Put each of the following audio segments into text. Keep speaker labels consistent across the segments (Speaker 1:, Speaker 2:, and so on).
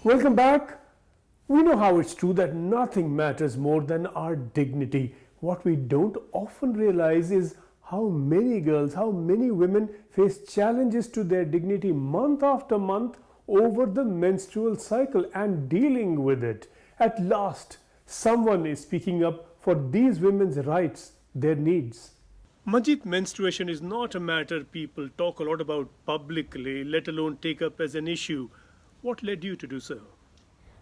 Speaker 1: Welcome back. We know how it's true that nothing matters more than our dignity. What we don't often realize is how many girls, how many women face challenges to their dignity month after month over the menstrual cycle and dealing with it. At last, someone is speaking up for these women's rights, their needs. Manjit, menstruation is not a matter people talk a lot about publicly, let alone take up as an issue. What led you to do so?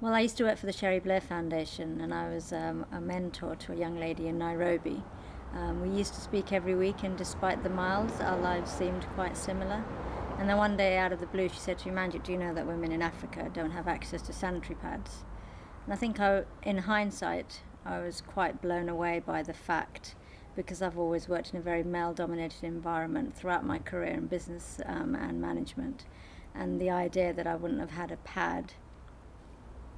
Speaker 2: Well, I used to work for the Sherry Blair Foundation, and I was a mentor to a young lady in Nairobi. We used to speak every week, and despite the miles, our lives seemed quite similar. And then one day, out of the blue, she said to me, "Manjit, do you know that women in Africa don't have access to sanitary pads?" And I think in hindsight, I was quite blown away by the fact, because I've always worked in a very male-dominated environment throughout my career in business and management. And the idea that I wouldn't have had a pad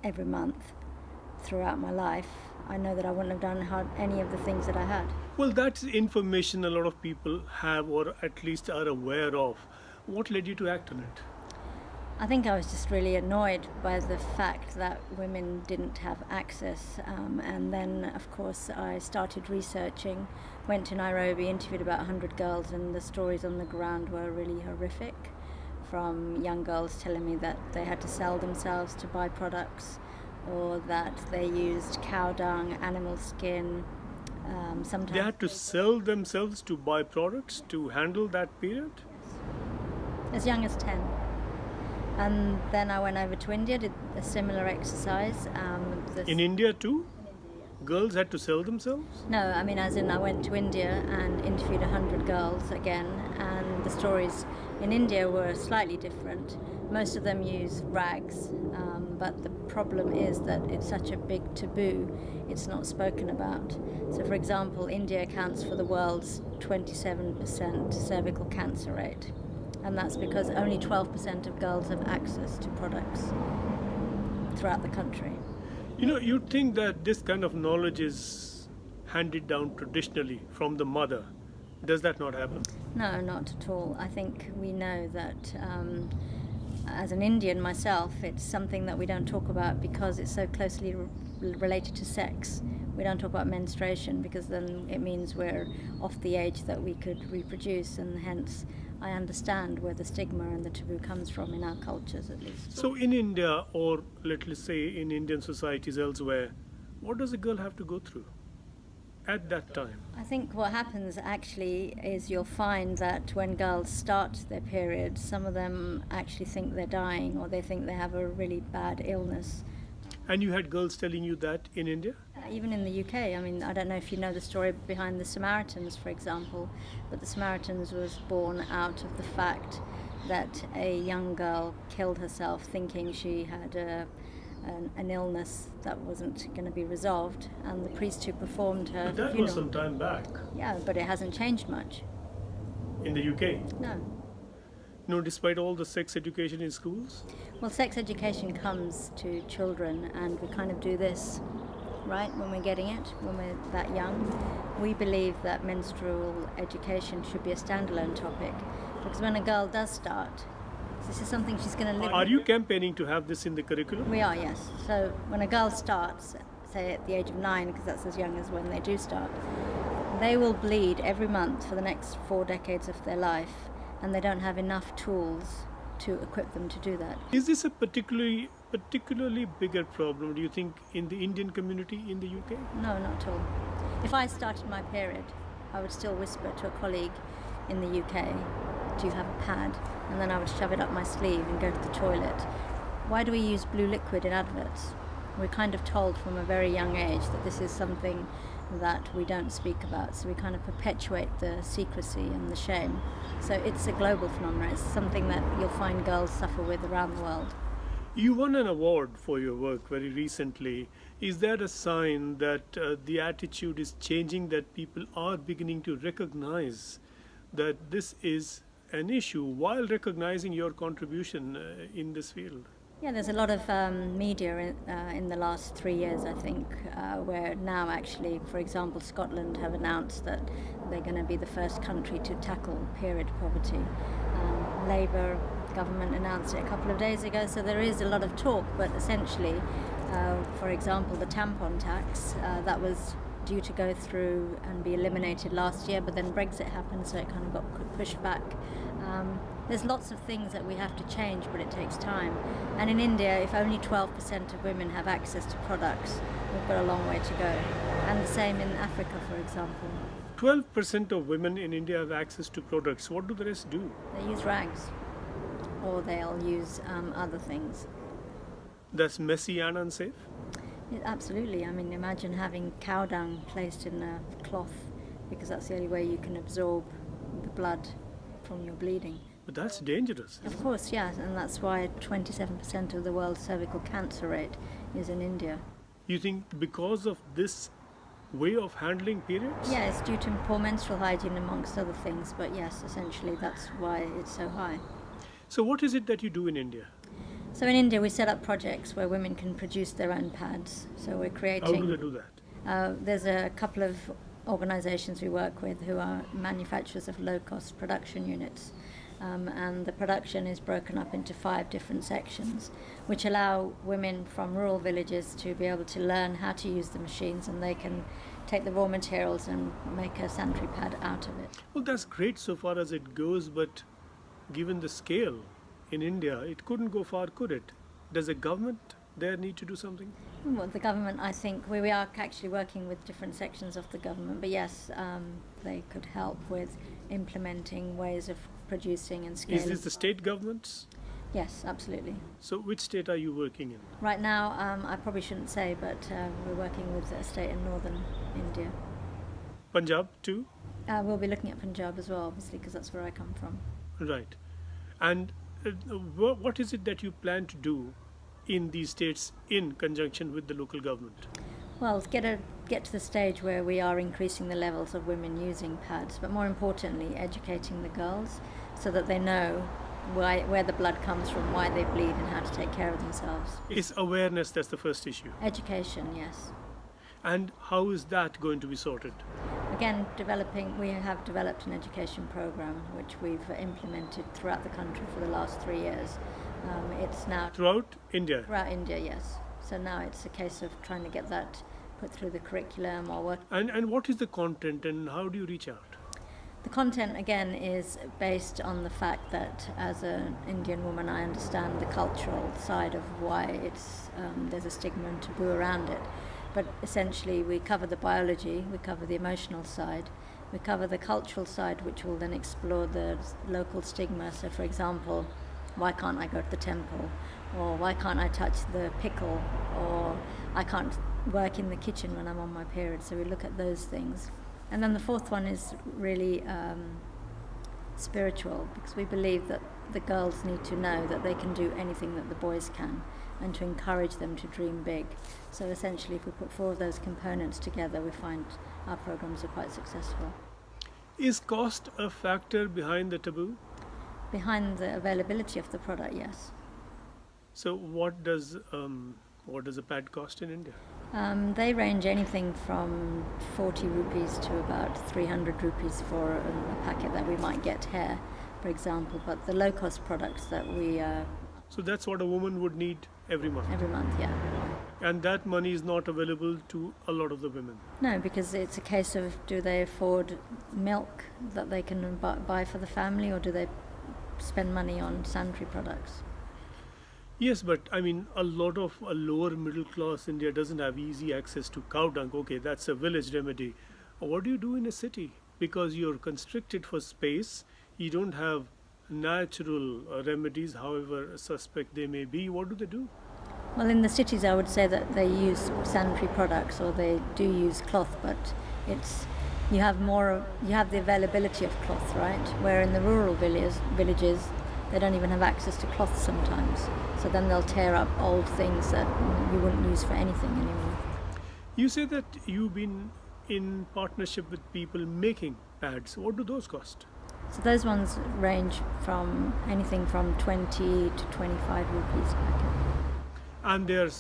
Speaker 2: every month throughout my life, I know that I wouldn't have done any of the things that I had.
Speaker 1: Well, that's information a lot of people have or at least are aware of. What led you to act on it?
Speaker 2: I think I was just really annoyed by the fact that women didn't have access. And then, of course, I started researching, went to Nairobi, interviewed about 100 girls, and the stories on the ground were really horrific. From young girls telling me that they had to sell themselves to buy products, or that they used cow dung, animal skin. Sometimes
Speaker 1: they had to sell themselves to buy products to handle that period?
Speaker 2: As young as 10. And then I went over to India, did a similar exercise.
Speaker 1: In India too? Girls had to sell themselves?
Speaker 2: No, I mean as in I went to India and interviewed 100 girls again, and the stories in India were slightly different. Most of them use rags, but the problem is that it's such a big taboo, it's not spoken about. So for example, India accounts for the world's 27% cervical cancer rate, and that's because only 12% of girls have access to products throughout the country.
Speaker 1: You know, you'd think that this kind of knowledge is handed down traditionally from the mother. Does that not happen?
Speaker 2: No, not at all. I think we know that as an Indian myself, it's something that we don't talk about because it's so closely related to sex. We don't talk about menstruation because then it means we're off the age that we could reproduce, and hence I understand where the stigma and the taboo comes from in our cultures, at least.
Speaker 1: So in India, or let's say in Indian societies elsewhere, what does a girl have to go through at that time?
Speaker 2: I think what happens actually is you'll find that when girls start their period, some of them actually think they're dying, or they think they have a really bad illness.
Speaker 1: And you had girls telling you that in India?
Speaker 2: Even in the UK. I mean, I don't know if you know the story behind the Samaritans, for example, but the Samaritans was born out of the fact that a young girl killed herself thinking she had an illness that wasn't going to be resolved, and the priest who performed her
Speaker 1: But that was some time back.
Speaker 2: Yeah, but it hasn't changed much.
Speaker 1: In the UK?
Speaker 2: No.
Speaker 1: No, despite all the sex education in schools?
Speaker 2: Well, sex education comes to children, and we kind of do this, right, when we're getting it, when we're that young. We believe that menstrual education should be a standalone topic, because when a girl does start, this is something she's going to live with.
Speaker 1: Are you campaigning to have this in the curriculum?
Speaker 2: We are, yes. So when a girl starts, say at the age of 9, because that's as young as when they do start, they will bleed every month for the next 4 decades of their life, and they don't have enough tools to equip them to do that.
Speaker 1: Is this a particularly bigger problem, do you think, in the Indian community in the UK?
Speaker 2: No, not at all. If I started my period, I would still whisper to a colleague in the UK, "Do you have a pad?" And then I would shove it up my sleeve and go to the toilet. Why do we use blue liquid in adverts? We're kind of told from a very young age that this is something that we don't speak about, so we kind of perpetuate the secrecy and the shame. So it's a global phenomenon. It's something that you'll find girls suffer with around the world.
Speaker 1: You won an award for your work very recently. Is that a sign that the attitude is changing, that people are beginning to recognize that this is an issue while recognizing your contribution in this field?
Speaker 2: Yeah, there's a lot of media in the last 3 years, I think, where now actually, for example, Scotland have announced that they're going to be the first country to tackle period poverty. Labour government announced it a couple of days ago, so there is a lot of talk, but essentially, for example, the tampon tax, that was due to go through and be eliminated last year, but then Brexit happened, so it kind of got pushed back. There's lots of things that we have to change, but it takes time. And in India, if only 12% of women have access to products, we've got a long way to go. And the same in Africa, for example.
Speaker 1: 12% of women in India have access to products. What do the rest do?
Speaker 2: They use rags, or they'll use other things.
Speaker 1: That's messy and unsafe?
Speaker 2: Absolutely. I mean, imagine having cow dung placed in a cloth, because that's the only way you can absorb the blood from your bleeding.
Speaker 1: But that's dangerous.
Speaker 2: Of course, yes, and that's why 27% of the world's cervical cancer rate is in India.
Speaker 1: You think because of this way of handling periods?
Speaker 2: Yeah, it's due to poor menstrual hygiene amongst other things, but yes, essentially that's why it's so high.
Speaker 1: So what is it that you do in India?
Speaker 2: So in India we set up projects where women can produce their own pads. So we're creating...
Speaker 1: How do they do that?
Speaker 2: There's a couple of organisations we work with who are manufacturers of low-cost production units. And the production is broken up into 5 different sections, which allow women from rural villages to be able to learn how to use the machines, and they can take the raw materials and make a sanitary pad out of it.
Speaker 1: Well, that's great so far as it goes, but given the scale in India, it couldn't go far, could it? Does the government there need to do something?
Speaker 2: Well, the government, I think, we are actually working with different sections of the government, but yes, they could help with implementing ways of producing and scaling.
Speaker 1: Is this the state governments?
Speaker 2: Yes, absolutely.
Speaker 1: So which state are you working in?
Speaker 2: Right now, I probably shouldn't say, but we're working with a state in northern India.
Speaker 1: Punjab too?
Speaker 2: We'll be looking at Punjab as well, obviously, because that's where I come from.
Speaker 1: Right. And what is it that you plan to do in these states in conjunction with the local government?
Speaker 2: Well, get to the stage where we are increasing the levels of women using pads, but more importantly, educating the girls so that they know where the blood comes from, why they bleed, and how to take care of themselves.
Speaker 1: Is awareness that's the first issue?
Speaker 2: Education, yes.
Speaker 1: And how is that going to be sorted?
Speaker 2: Again, we have developed an education program which we've implemented throughout the country for the last 3 years. It's now...
Speaker 1: Throughout India?
Speaker 2: Throughout India, yes. So now it's a case of trying to get that put through the curriculum or work.
Speaker 1: And what is the content and how do you reach out?
Speaker 2: The content, again, is based on the fact that as an Indian woman, I understand the cultural side of why there's a stigma and taboo around it. But essentially, we cover the biology, we cover the emotional side, we cover the cultural side, which will then explore the local stigma. So, for example, why can't I go to the temple? Or why can't I touch the pickle? Or I can't work in the kitchen when I'm on my period. So we look at those things. And then the fourth one is really spiritual, because we believe that the girls need to know that they can do anything that the boys can, and to encourage them to dream big. So essentially, if we put 4 of those components together, we find our programs are quite successful.
Speaker 1: Is cost a factor behind the taboo?
Speaker 2: Behind the availability of the product, yes.
Speaker 1: So what does a pad cost in India?
Speaker 2: They range anything from 40 rupees to about 300 rupees for a packet that we might get here, for example. But the low-cost products that we...
Speaker 1: So that's what a woman would need every month?
Speaker 2: Every month, yeah.
Speaker 1: And that money is not available to a lot of the women?
Speaker 2: No, because it's a case of, do they afford milk that they can buy for the family, or do they spend money on sanitary products?
Speaker 1: Yes, but I mean, a lot of a lower middle class India doesn't have easy access to cow dung. Okay, that's a village remedy. What do you do in a city? Because you're constricted for space, you don't have natural remedies, however suspect they may be. What do they do?
Speaker 2: Well, in the cities, I would say that they use sanitary products, or they do use cloth, but you have the availability of cloth, right? Where in the rural villages, they don't even have access to cloth sometimes. So then they'll tear up old things that you wouldn't use for anything anymore. You
Speaker 1: say that you've been in partnership with people making pads. What do those cost?
Speaker 2: So those ones range from anything from 20 to 25 rupees a packet.
Speaker 1: And they're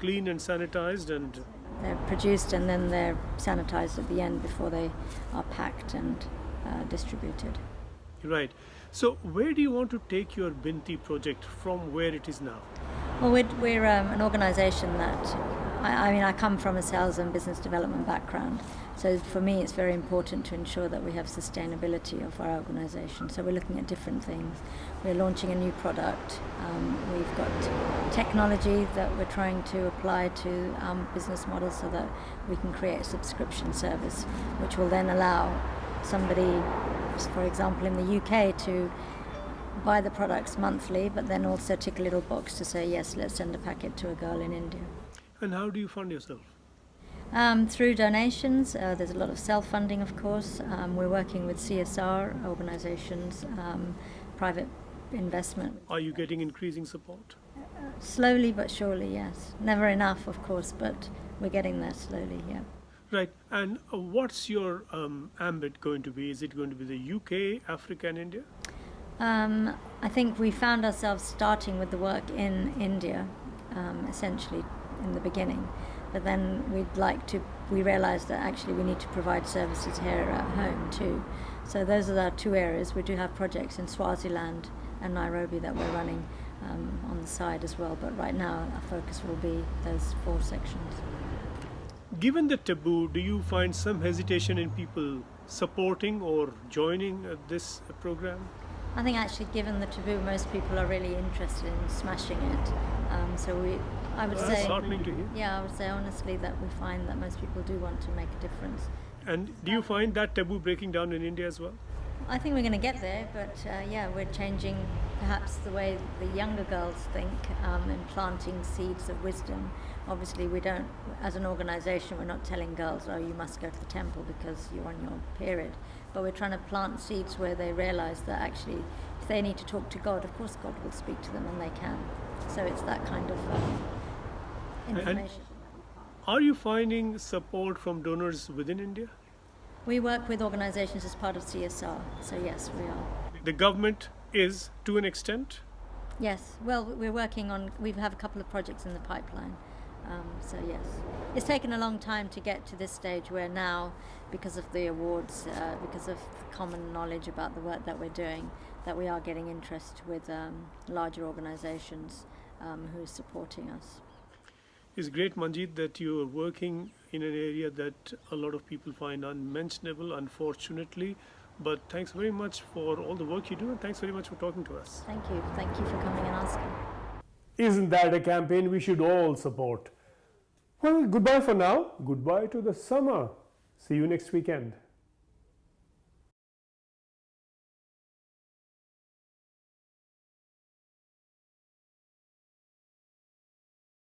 Speaker 1: clean and sanitized, and
Speaker 2: they're produced and then they're sanitized at the end before they are packed and distributed.
Speaker 1: Right. So where do you want to take your Binti project from where it is now?
Speaker 2: Well, we're an organisation that, I mean, I come from a sales and business development background. So for me, it's very important to ensure that we have sustainability of our organisation. So we're looking at different things. We're launching a new product. We've got technology that we're trying to apply to business models so that we can create a subscription service, which will then allow somebody, for example, in the UK to buy the products monthly, but then also tick a little box to say, yes, let's send a packet to a girl in India.
Speaker 1: And how do you fund yourself?
Speaker 2: Through donations. There's a lot of self-funding, of course. We're working with CSR organizations, private investment.
Speaker 1: Are you getting increasing support?
Speaker 2: Slowly but surely, yes. Never enough, of course, but we're getting there slowly, yeah.
Speaker 1: Right. And what's your ambit going to be? Is it going to be the UK, Africa, and India?
Speaker 2: I think we found ourselves starting with the work in India, essentially in the beginning, but then we realised that actually we need to provide services here at home too. So those are our two areas. We do have projects in Swaziland and Nairobi that we're running on the side as well, but right now our focus will be those 4 sections.
Speaker 1: Given the taboo, do you find some hesitation in people supporting or joining this program?
Speaker 2: I think actually, given the taboo, most people are really interested in smashing it. I would say,
Speaker 1: heartening to hear.
Speaker 2: yeah, I would say honestly that we find that most people do want to make a difference.
Speaker 1: And do you find that taboo breaking down in India as well?
Speaker 2: I think we're going to get there, but yeah, we're changing perhaps the way the younger girls think and planting seeds of wisdom. Obviously, we don't, as an organisation, we're not telling girls, oh, you must go to the temple because you're on your period. But we're trying to plant seeds where they realise that actually, if they need to talk to God, of course God will speak to them, and they can. So it's that kind of information.
Speaker 1: Are you finding support from donors within India?
Speaker 2: We work with organisations as part of CSR, so yes, we are.
Speaker 1: The government is, to an extent?
Speaker 2: Yes, well, we have a couple of projects in the pipeline, so yes. It's taken a long time to get to this stage where now, because of the awards, because of common knowledge about the work that we're doing, that we are getting interest with larger organisations who are supporting us.
Speaker 1: It's great, Manjit, that you are working in an area that a lot of people find unmentionable, unfortunately. But thanks very much for all the work you do, and thanks very much for talking to us.
Speaker 2: Thank you. Thank you for coming and asking.
Speaker 1: Isn't that a campaign we should all support? Well, goodbye for now. Goodbye to the summer. See you next weekend.